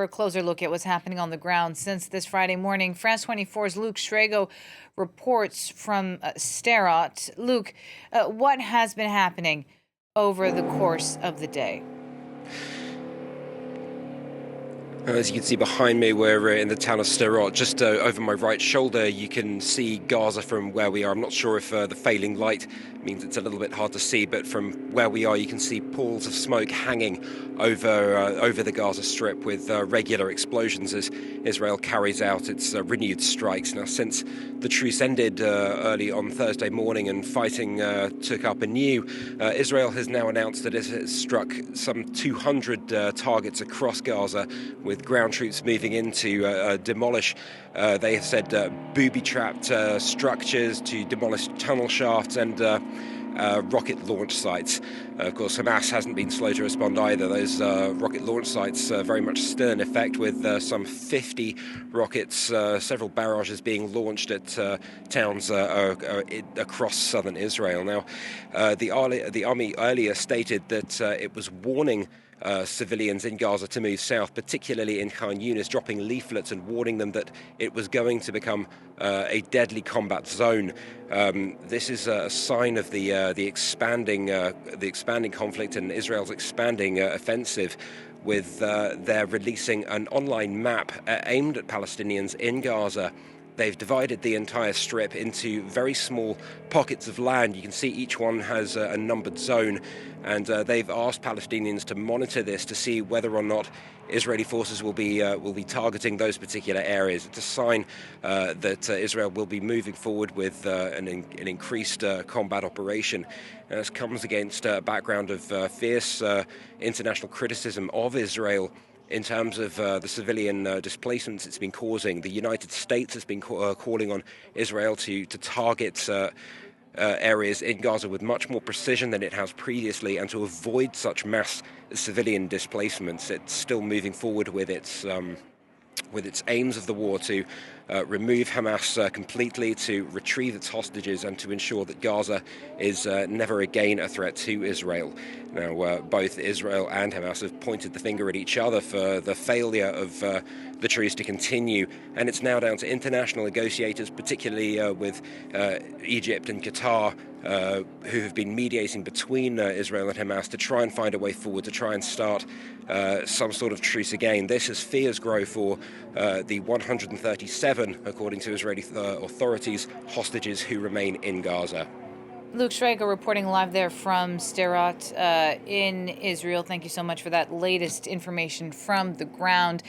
for a closer look at what's happening on the ground since this Friday morning. France 24's Luke Shrago reports from Sderot. Luke, what has been happening over the course of the day? As you can see behind me, we're in the town of Sderot. Just over my right shoulder, you can see Gaza from where we are. I'm not sure if the failing light means it's a little bit hard to see, but from where we are, you can see pools of smoke hanging over the Gaza Strip with regular explosions as Israel carries out its renewed strikes. Now, since the truce ended early on Thursday morning and fighting took up anew, Israel has now announced that it has struck some 200 targets across Gaza, with ground troops moving in to demolish, they have said, booby-trapped structures, to demolish tunnel shafts and rocket launch sites. Of course, Hamas hasn't been slow to respond either. Those rocket launch sites very much still in effect, with some 50 rockets, several barrages being launched at towns across southern Israel. Now, the army earlier stated that it was warning civilians in Gaza to move south, particularly in Khan Yunis, dropping leaflets and warning them that it was going to become a deadly combat zone. This is a sign of the expanding conflict and Israel's expanding offensive, with their releasing an online map aimed at Palestinians in Gaza. They've divided the entire strip into very small pockets of land. You can see each one has a numbered zone, and they've asked Palestinians to monitor this to see whether or not Israeli forces will be targeting those particular areas. It's a sign that Israel will be moving forward with an increased combat operation. And this comes against a background of fierce international criticism of Israel in terms of the civilian displacements it's been causing. The United States has been calling on Israel to target areas in Gaza with much more precision than it has previously, and to avoid such mass civilian displacements. It's still moving forward with its aims of the war to remove Hamas completely, to retrieve its hostages, and to ensure that Gaza is never again a threat to Israel. Now, both Israel and Hamas have pointed the finger at each other for the failure of the truce to continue, and it's now down to international negotiators, particularly with Egypt and Qatar, who have been mediating between Israel and Hamas to try and find a way forward, to try and start some sort of truce again. This as fears grow for the 137, according to Israeli authorities, hostages who remain in Gaza. Luke Shrago reporting live there from Sderot in Israel. Thank you so much for that latest information from the ground.